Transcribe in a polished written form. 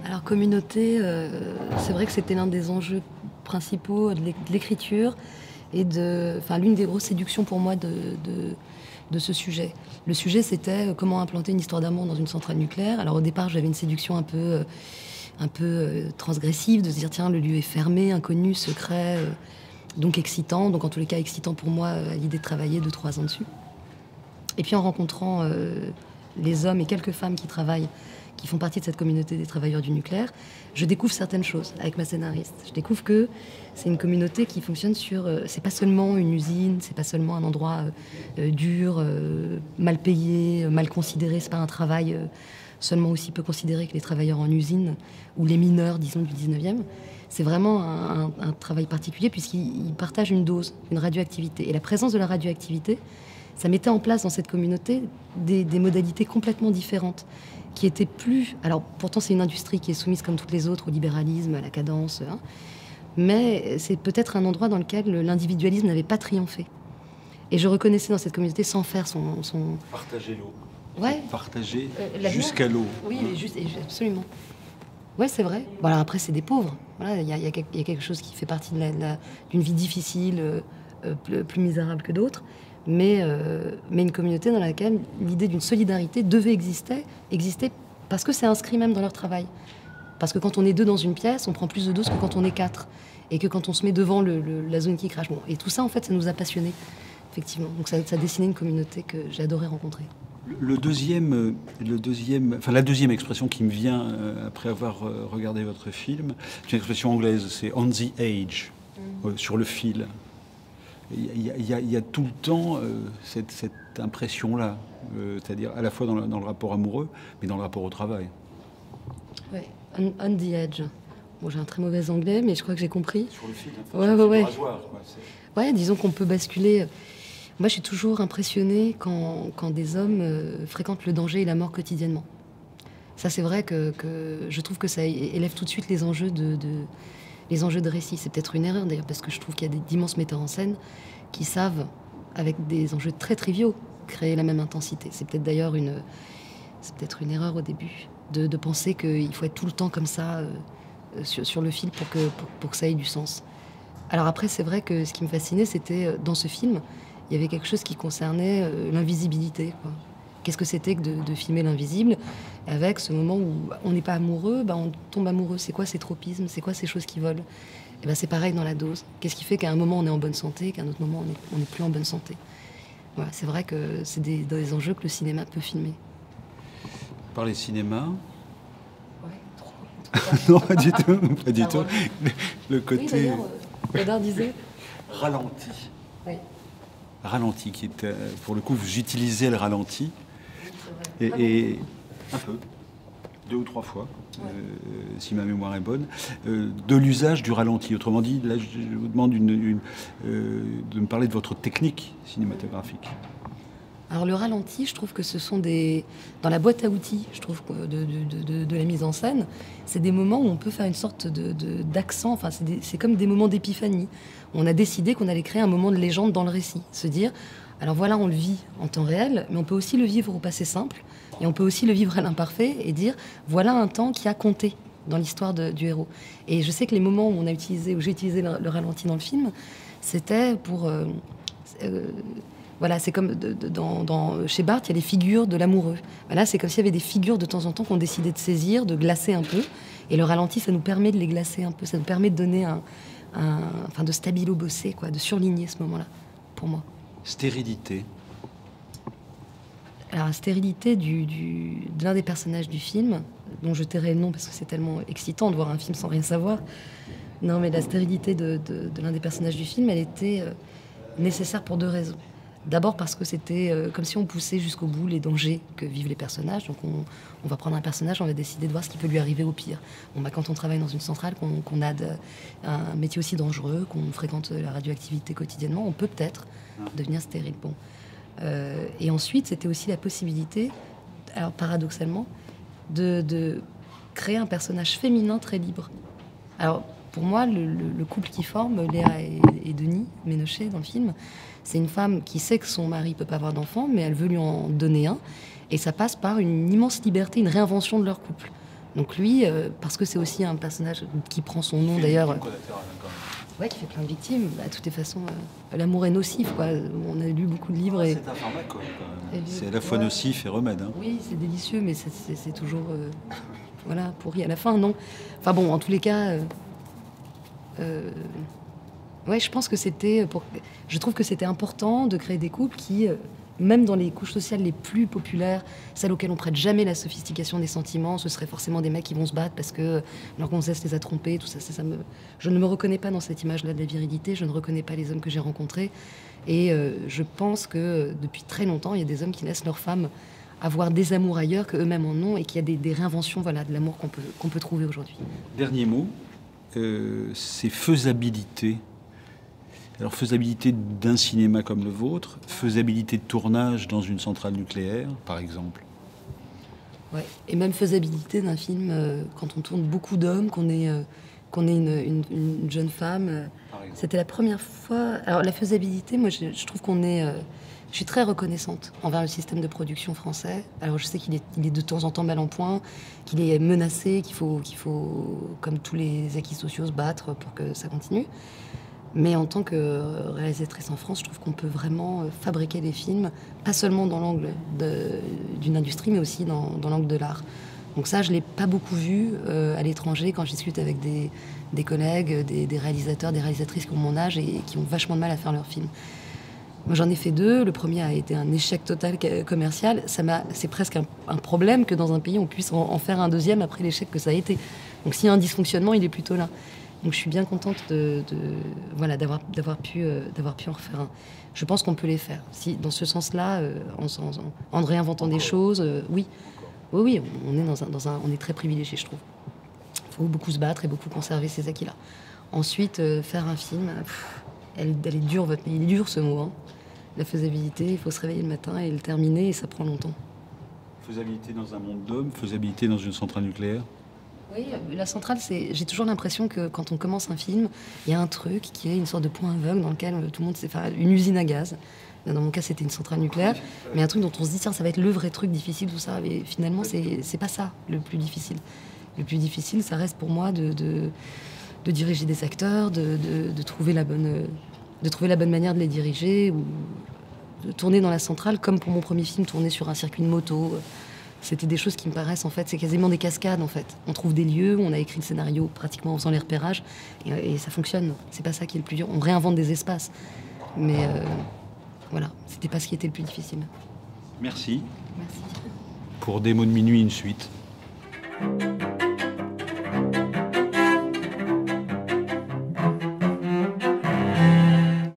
Alors, communauté, c'est vrai que c'était l'un des enjeux principaux de l'écriture et l'une des grosses séductions pour moi de ce sujet. Le sujet, c'était comment implanter une histoire d'amour dans une centrale nucléaire. Alors, au départ, j'avais une séduction un peu transgressive, de se dire, tiens, le lieu est fermé, inconnu, secret, donc excitant. Donc, en tous les cas, excitant pour moi à l'idée de travailler 2-3 ans dessus. Et puis, en rencontrant les hommes et quelques femmes qui font partie de cette communauté des travailleurs du nucléaire, je découvre certaines choses avec ma scénariste. Je découvre que c'est une communauté qui fonctionne sur... c'est pas seulement une usine, c'est pas seulement un endroit dur, mal payé, mal considéré. C'est pas un travail seulement aussi peu considéré que les travailleurs en usine ou les mineurs, disons, du 19e. C'est vraiment un travail particulier puisqu'ils partagent une dose, une radioactivité. Et la présence de la radioactivité, ça mettait en place dans cette communauté des modalités complètement différentes qui étaient plus... Alors, pourtant, c'est une industrie qui est soumise, comme toutes les autres, au libéralisme, à la cadence, hein, mais c'est peut-être un endroit dans lequel l'individualisme n'avait pas triomphé. Et je reconnaissais dans cette communauté, sans faire son... Partager l'eau. Ouais. Partager jusqu'à l'eau. Oui, absolument. Ouais, c'est vrai. Bon, alors après, c'est des pauvres. Voilà, il y a quelque chose qui fait partie d'une vie difficile, plus misérable que d'autres. Mais une communauté dans laquelle l'idée d'une solidarité devait exister parce que c'est inscrit même dans leur travail. Parce que quand on est 2 dans une pièce, on prend plus de doses que quand on est 4. Et que quand on se met devant la zone qui crache. Bon, et tout ça, en fait, ça nous a passionnés, effectivement. Donc ça dessinait une communauté que j'ai adoré rencontrer. La deuxième expression qui me vient après avoir regardé votre film, c'est une expression anglaise, c'est « on the edge », sur le fil. Il y a tout le temps cette impression-là, c'est-à-dire à la fois dans le rapport amoureux, mais dans le rapport au travail. Oui, on the edge. Bon, j'ai un très mauvais anglais, mais je crois que j'ai compris. Sur le fil, ouais. rasoir, ouais, disons qu'on peut basculer. Moi, je suis toujours impressionnée quand des hommes fréquentent le danger et la mort quotidiennement. Ça, c'est vrai que je trouve que ça élève tout de suite les enjeux de récit. C'est peut-être une erreur d'ailleurs, parce que je trouve qu'il y a d'immenses metteurs en scène qui savent, avec des enjeux très triviaux, créer la même intensité. C'est peut-être d'ailleurs une erreur au début, de penser qu'il faut être tout le temps comme ça, sur le fil pour que ça ait du sens. Alors après, c'est vrai que ce qui me fascinait, c'était, dans ce film, il y avait quelque chose qui concernait l'invisibilité, quoi. Qu'est-ce que c'était que de filmer l'invisible, avec ce moment où on n'est pas amoureux, on tombe amoureux. C'est quoi ces tropismes? C'est quoi ces choses qui volent? Et c'est pareil dans la dose. Qu'est-ce qui fait qu'à un moment on est en bonne santé, qu'à un autre moment on n'est plus en bonne santé? Voilà, c'est vrai que c'est des enjeux que le cinéma peut filmer. Par les cinémas? Ouais, trop. Non, pas du tout, pas du tout. Le côté... Oui, d'ailleurs, Godard disait... Ralenti. Oui. Ralenti, qui est, pour le coup, vous utilisez le ralenti. Et un peu, 2 ou 3 fois, si ma mémoire est bonne, de l'usage du ralenti. Autrement dit, là, je vous demande de me parler de votre technique cinématographique. Alors le ralenti, je trouve que ce sont dans la boîte à outils, je trouve, de la mise en scène, c'est des moments où on peut faire une sorte d'accent, enfin c'est comme des moments d'épiphanie. On a décidé qu'on allait créer un moment de légende dans le récit, se dire, alors voilà, on le vit en temps réel, mais on peut aussi le vivre au passé simple, et on peut aussi le vivre à l'imparfait, et dire, voilà un temps qui a compté dans l'histoire du héros. Et je sais que les moments où j'ai utilisé le ralenti dans le film, c'était pour... voilà, c'est comme chez Barthes, il y a les figures de l'amoureux. Là, c'est comme s'il y avait des figures de temps en temps qu'on décidait de saisir, de glacer un peu. Et le ralenti, ça nous permet de les glacer un peu. Ça nous permet de donner de stabilo-bosser, quoi, de surligner ce moment-là, pour moi. Stérilité. Alors, la stérilité de l'un des personnages du film, dont je tairai le nom parce que c'est tellement excitant de voir un film sans rien savoir. Non, mais la stérilité de l'un des personnages du film, elle était nécessaire pour 2 raisons. D'abord parce que c'était comme si on poussait jusqu'au bout les dangers que vivent les personnages. Donc on va prendre un personnage, on va décider de voir ce qui peut lui arriver au pire. Quand on travaille dans une centrale, qu'on a un métier aussi dangereux, qu'on fréquente la radioactivité quotidiennement, on peut peut-être devenir stérile. Bon. Et ensuite, c'était aussi la possibilité, alors paradoxalement, de créer un personnage féminin très libre. Alors, pour moi, le couple qui forme, Léa et Denis Ménochet dans le film, c'est une femme qui sait que son mari peut pas avoir d'enfant, mais elle veut lui en donner un. Et ça passe par une immense liberté, une réinvention de leur couple. Donc lui, parce que c'est aussi un personnage qui prend son nom d'ailleurs, ouais, qui fait plein de victimes. Bah, de toutes les façons, l'amour est nocif, quoi. On a lu beaucoup de livres. Et... C'est un pharmacologue, quand même. C'est à la fois nocif et remède. Hein. Oui, c'est délicieux, mais c'est toujours voilà, pourri à la fin, non. Enfin bon, en tous les cas, ouais, je pense que je trouve que c'était important de créer des couples qui, même dans les couches sociales les plus populaires, celles auxquelles on prête jamais la sophistication des sentiments, ce seraient forcément des mecs qui vont se battre parce que leur gonzesse les a trompés, tout ça, je ne me reconnais pas dans cette image-là de la virilité, je ne reconnais pas les hommes que j'ai rencontrés. Et je pense que depuis très longtemps, il y a des hommes qui laissent leurs femmes avoir des amours ailleurs qu'eux-mêmes en ont et qu'il y a des réinventions, voilà, de l'amour qu'on peut trouver aujourd'hui. Dernier mot, c'est faisabilité. Alors, faisabilité d'un cinéma comme le vôtre, faisabilité de tournage dans une centrale nucléaire, par exemple. Ouais, et même faisabilité d'un film quand on tourne beaucoup d'hommes, qu'on est une jeune femme. C'était la première fois. Alors, la faisabilité, moi, je trouve qu'on est. Je suis très reconnaissante envers le système de production français. Alors, je sais qu'il est de temps en temps mal en point, qu'il est menacé, qu'il faut, comme tous les acquis sociaux, se battre pour que ça continue. Mais en tant que réalisatrice en France, je trouve qu'on peut vraiment fabriquer des films, pas seulement dans l'angle d'une industrie, mais aussi dans l'angle de l'art. Donc ça, je ne l'ai pas beaucoup vu à l'étranger quand je discute avec des collègues, des réalisateurs, des réalisatrices qui ont mon âge et qui ont vachement de mal à faire leurs films. Moi, j'en ai fait 2. Le premier a été un échec total commercial. C'est presque un problème que dans un pays, on puisse en faire un deuxième après l'échec que ça a été. Donc s'il y a un dysfonctionnement, il est plutôt là. Donc je suis bien contente voilà, d'avoir pu en refaire un. Je pense qu'on peut les faire. Si, dans ce sens-là, en réinventant des choses, oui. Oui, on est on est très privilégié, je trouve. Il faut beaucoup se battre et beaucoup conserver ces acquis-là. Ensuite, faire un film, elle est dure, il est dur ce mot. Hein. La faisabilité, il faut se réveiller le matin et le terminer, et ça prend longtemps. Faisabilité dans un monde d'hommes, faisabilité dans une centrale nucléaire. Oui, la centrale, j'ai toujours l'impression que quand on commence un film, il y a un truc qui est une sorte de point aveugle dans lequel tout le monde sait faire une usine à gaz. Dans mon cas, c'était une centrale nucléaire, mais un truc dont on se dit, tiens, ça va être le vrai truc difficile, tout ça. Et finalement, c'est pas ça le plus difficile. Le plus difficile, ça reste pour moi de diriger des acteurs, de trouver la bonne manière de les diriger, ou de tourner dans la centrale, comme pour mon premier film, tourner sur un circuit de moto. C'était des choses qui me paraissent, en fait, c'est quasiment des cascades, en fait. On trouve des lieux, on a écrit le scénario pratiquement en faisant les repérages, et ça fonctionne. C'est pas ça qui est le plus dur. On réinvente des espaces. Mais voilà, c'était pas ce qui était le plus difficile. Merci. Merci. Pour Des mots de minuit, une suite.